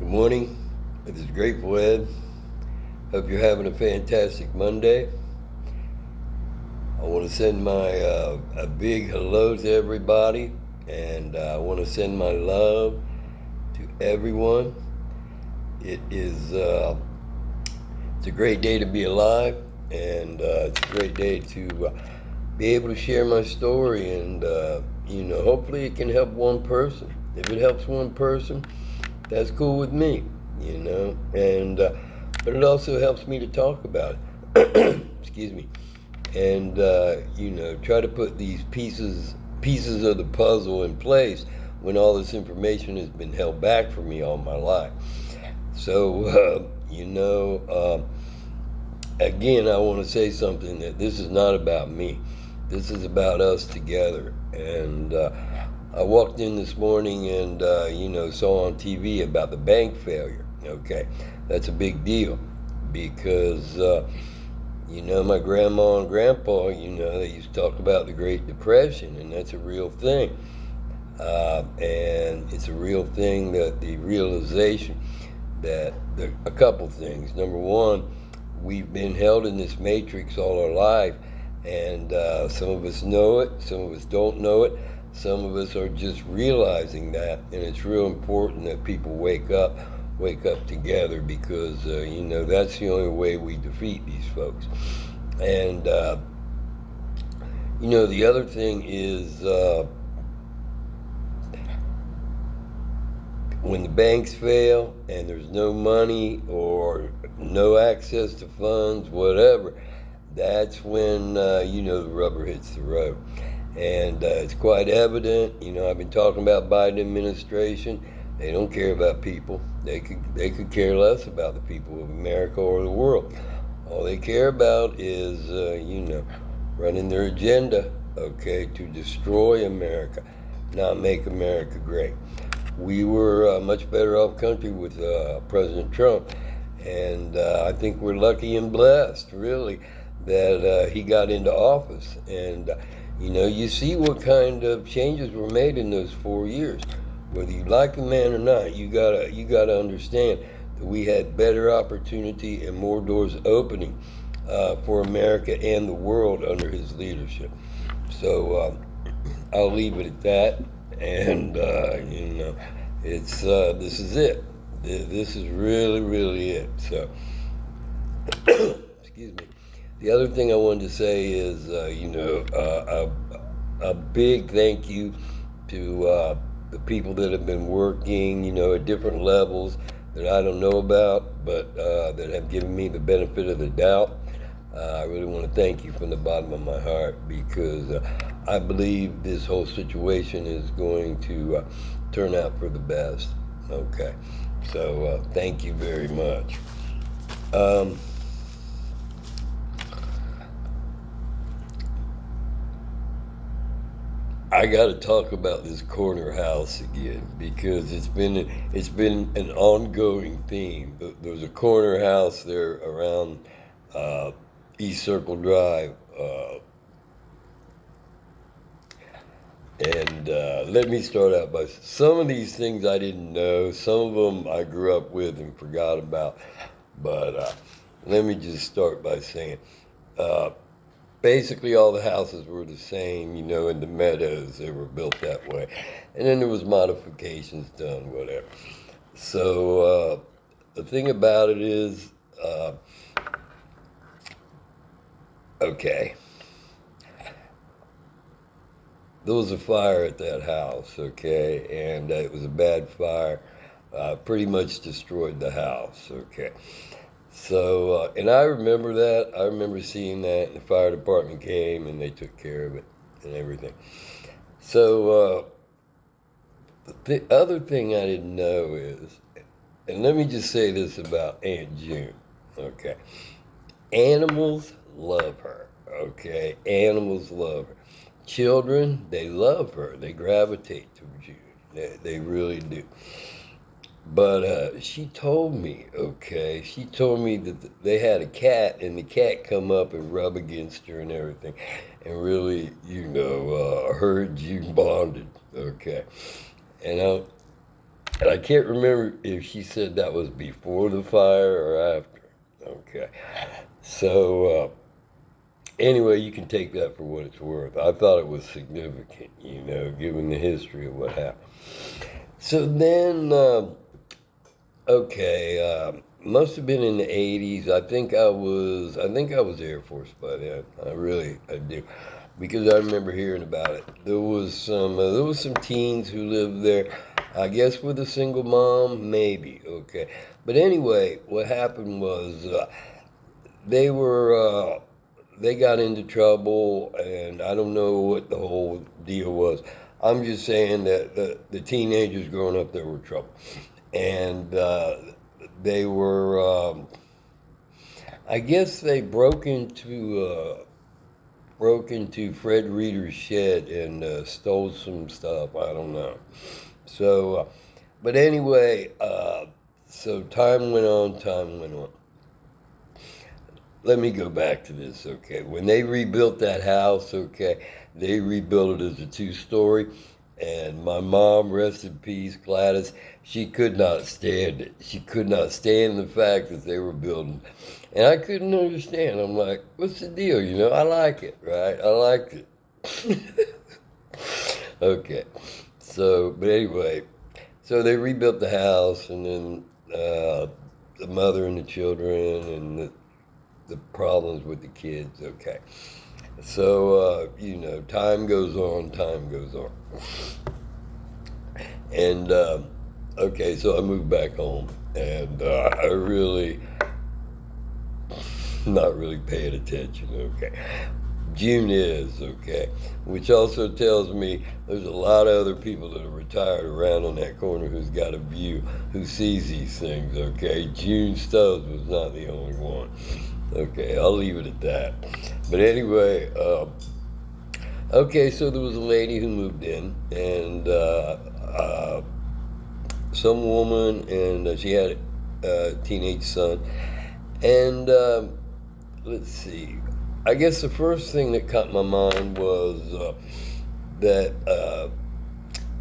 Good morning. This is Grateful Ed. Hope you're having a fantastic Monday. I want to send my a big hello to everybody, and I want to send my love to everyone. It is it's a great day to be alive, and it's a great day to be able to share my story, and hopefully it can help one person. If it helps one person, that's cool with me, and but it also helps me to talk about it. Excuse me, and try to put these pieces of the puzzle in place when all this information has been held back from me all my life. So again, I want to say something, that this is not about me. This is about us together. And I walked in this morning and saw on TV about the bank failure. Okay, that's a big deal because my grandma and grandpa, they used to talk about the Great Depression, and that's a real thing. And it's a real thing, that the realization that a couple things. Number one, we've been held in this matrix all our life, and some of us know it, some of us don't know it, some of us are just realizing that, and it's real important that people wake up together, because that's the only way we defeat these folks. And the other thing is, when the banks fail and there's no money or no access to funds, whatever, that's when the rubber hits the road. And it's quite evident. I've been talking about Biden administration. They don't care about people. They could care less about the people of America or the world. All they care about is running their agenda, okay, to destroy America, not make America great. We were a much better off country with President Trump, and I think we're lucky and blessed, really, that he got into office. And you see what kind of changes were made in those 4 years. Whether you like the man or not, you gotta understand that we had better opportunity and more doors opening for America and the world under his leadership. So I'll leave it at that. And it's this is it. This is really, really it. So, excuse me. The other thing I wanted to say is, a big thank you to the people that have been working, at different levels that I don't know about, but that have given me the benefit of the doubt. I really want to thank you from the bottom of my heart, because I believe this whole situation is going to turn out for the best. Okay, so thank you very much. Um, I got to talk about this corner house again, because it's been an ongoing theme. There's a corner house there around uh, East Circle Drive, and let me start out by some of these things I didn't know. Some of them I grew up with and forgot about, but let me just start by saying. Uh, Basically, all the houses were the same, in the meadows. They were built that way. And then there was modifications done, whatever. So the thing about it is, uh, okay, there was a fire at that house, okay, and it was a bad fire. Pretty much destroyed the house, okay. So, and I remember that. I remember seeing that, and the fire department came and they took care of it and everything. So, the other thing I didn't know is, and let me just say this about Aunt June, okay? Animals love her, okay? Animals love her. Children, they love her. They gravitate to June. They really do. But she told me, okay, she told me that they had a cat, and the cat come up and rub against her and everything, and really, her and June bonded, okay. And And I can't remember if she said that was before the fire or after. Okay. So, anyway, you can take that for what it's worth. I thought it was significant, given the history of what happened. So then, okay, must have been in the '80s. I think I was Air Force by then. I do, because I remember hearing about it. There was some teens who lived there. I guess with a single mom, maybe. Okay, but anyway, what happened was they were they got into trouble, and I don't know what the whole deal was. I'm just saying that the teenagers growing up there were trouble, and they were. I guess they broke into Fred Reeder's shed and stole some stuff. I don't know. So, but anyway, so time went on. Time went on. Let me go back to this, okay? When they rebuilt that house, okay, they rebuilt it as a two-story, and my mom, rest in peace, Gladys, she could not stand it. She could not stand the fact that they were building, and I couldn't understand. I'm like, what's the deal? I like it, right? I liked it. Okay, so, but anyway, so they rebuilt the house, and then the mother and the children and the problems with the kids. Okay, so time goes on, time goes on, and okay, so I moved back home, and I really not really paying attention. Okay, June is okay, which also tells me there's a lot of other people that are retired around on that corner who's got a view, who sees these things. Okay, June Stubbs was not the only one. Okay, I'll leave it at that. But anyway, okay, so there was a lady who moved in, and some woman, and she had a teenage son. And let's see, I guess the first thing that caught my mind was that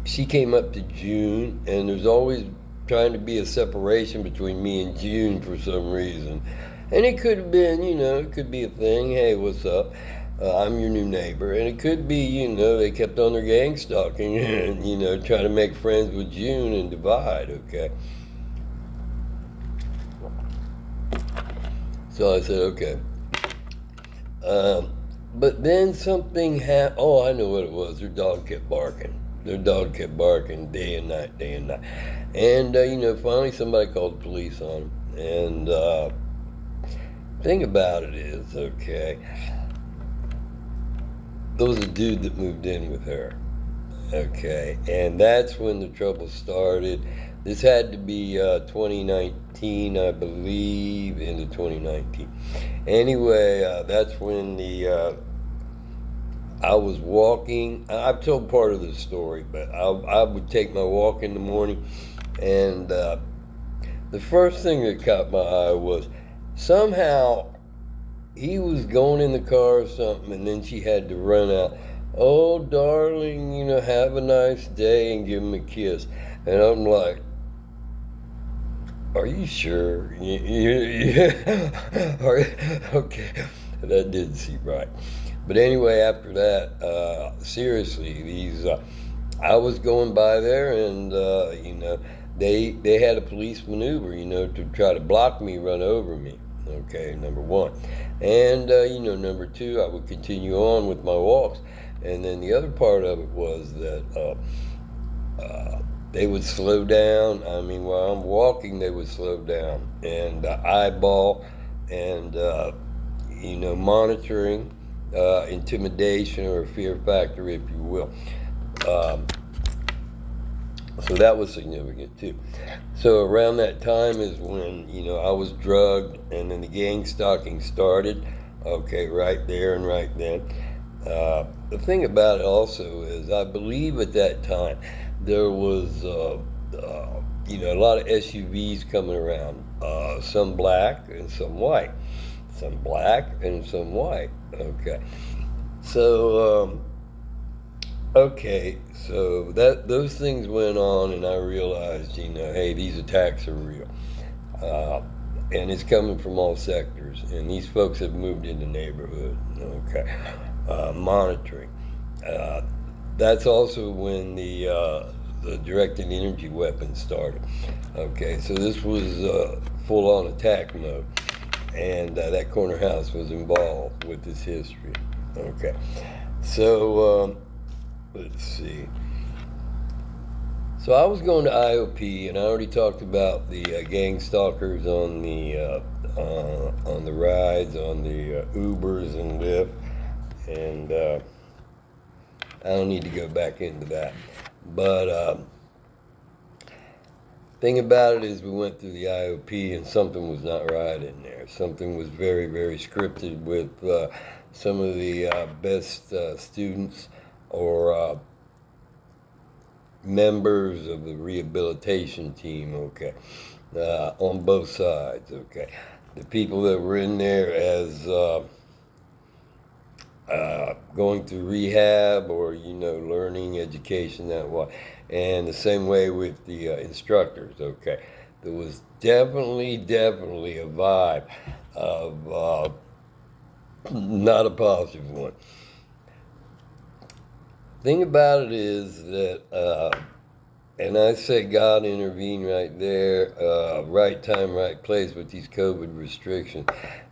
she came up to June, and there's always trying to be a separation between me and June for some reason. And it could have been, it could be a thing. Hey, what's up? I'm your new neighbor. And it could be, they kept on their gang stalking and, trying to make friends with June and divide, okay? So I said, okay. Um, but then something happened. Oh, I know what it was. Their dog kept barking. Their dog kept barking day and night, day and night. And, finally somebody called the police on them. And thing about it is, okay, there was a dude that moved in with her. Okay, and that's when the trouble started. This had to be 2019, I believe, into 2019. Anyway, that's when I was walking. I've told part of the story, but I would take my walk in the morning, and the first thing that caught my eye was somehow he was going in the car or something, and then she had to run out. Oh, darling, have a nice day, and give him a kiss. And I'm like, are you sure? Okay, that didn't seem right. But anyway, after that, seriously, I was going by there, and they had a police maneuver, to try to block me, run over me. Okay, number one, and number two, I would continue on with my walks, and then the other part of it was that they would slow down. I mean, while I'm walking, they would slow down and eyeball and monitoring, intimidation or fear factor, if you will. Um, so that was significant too. So around that time is when I was drugged, and then the gang stalking started. Okay, right there and right then. The thing about it also is, I believe at that time there was a lot of SUVs coming around, some black and some white, some black and some white. Okay, so Okay, so those things went on, and I realized, hey, these attacks are real, uh, and it's coming from all sectors. And these folks have moved in the neighborhood. Okay, monitoring. Uh, that's also when the directed energy weapons started. Okay, so this was full on attack mode, and that corner house was involved with this history. Okay, so let's see. So I was going to IOP, and I already talked about the gang stalkers on the rides, on the Ubers and Lyft, and I don't need to go back into that. But thing about it is, we went through the IOP, and something was not right in there. Something was very, very scripted with some of the best students or members of the rehabilitation team, okay, on both sides, okay. The people that were in there as going through rehab or, learning education that way. And the same way with the instructors, okay. There was definitely a vibe of not a positive one. Thing about it is that and I say God intervened right there, right time, right place with these COVID restrictions,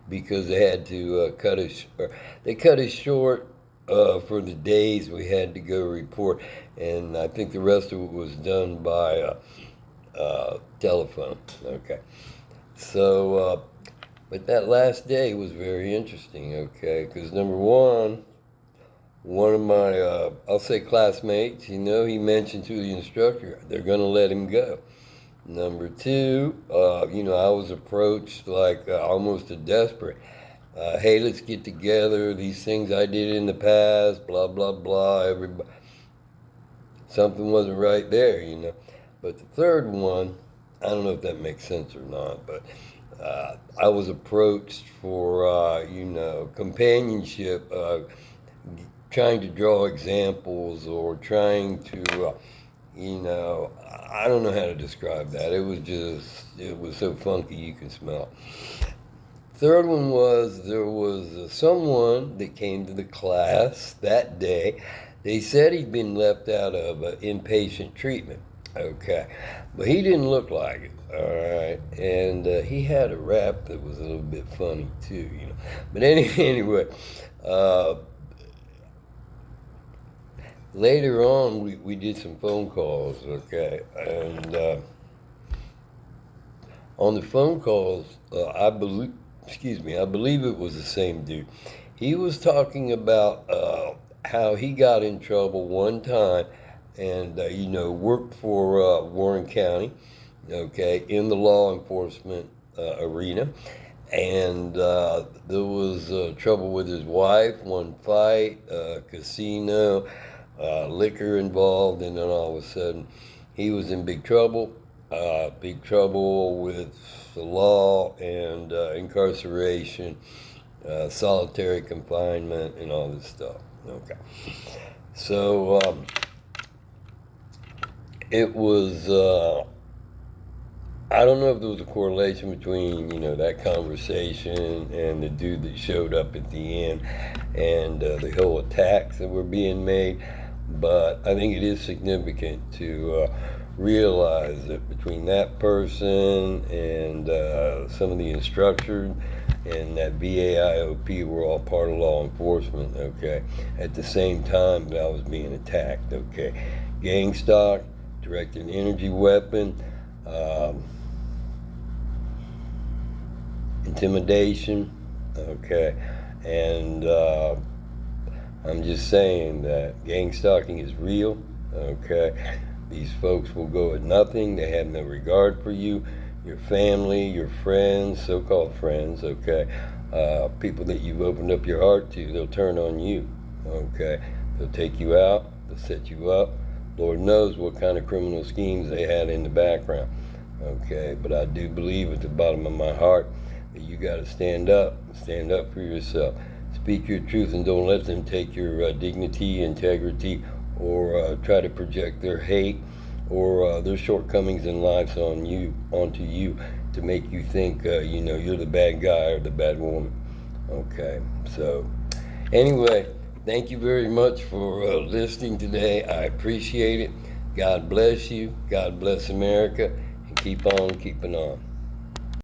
because they had to they cut us short for the days we had to go report, and I think the rest of it was done by telephone. Okay, so but that last day was very interesting. Okay, because number one of my, I'll say classmates, he mentioned to the instructor, they're going to let him go. Number two, I was approached like almost a desperate. Hey, let's get together. These things I did in the past, blah, blah, blah. Everybody, something wasn't right there. But the third one, I don't know if that makes sense or not, but I was approached for, companionship, trying to draw examples or trying to, I don't know how to describe that. It was so funky you can smell. Third one was there was someone that came to the class that day. They said he'd been left out of inpatient treatment. Okay, but he didn't look like it. All right, and he had a rap that was a little bit funny too. But anyway, uh, later on, we did some phone calls, okay, and on the phone calls, I believe it was the same dude. He was talking about how he got in trouble one time, and worked for Warren County, okay, in the law enforcement arena, and there was trouble with his wife, one fight, casino, liquor involved, and then all of a sudden he was in big trouble with the law and incarceration, solitary confinement, and all this stuff. Okay, so it was. I don't know if there was a correlation between that conversation and the dude that showed up at the end and the whole attacks that were being made, but I think it is significant to realize that between that person and some of the instructors and that VAIOP were all part of law enforcement. Okay, at the same time that I was being attacked. Okay, gang stock, directed energy weapon. Intimidation, okay, and I'm just saying that gang stalking is real, okay. These folks will go at nothing. They have no regard for you, your family, your friends, so-called friends, okay. People that you've opened up your heart to, they'll turn on you, okay. They'll take you out, they'll set you up. Lord knows what kind of criminal schemes they had in the background, okay. But I do believe at the bottom of my heart that you got to stand up for yourself. Speak your truth and don't let them take your dignity, integrity, or try to project their hate or their shortcomings in life onto you to make you think, you're the bad guy or the bad woman. Okay, so anyway, thank you very much for listening today. I appreciate it. God bless you. God bless America. And keep on keeping on.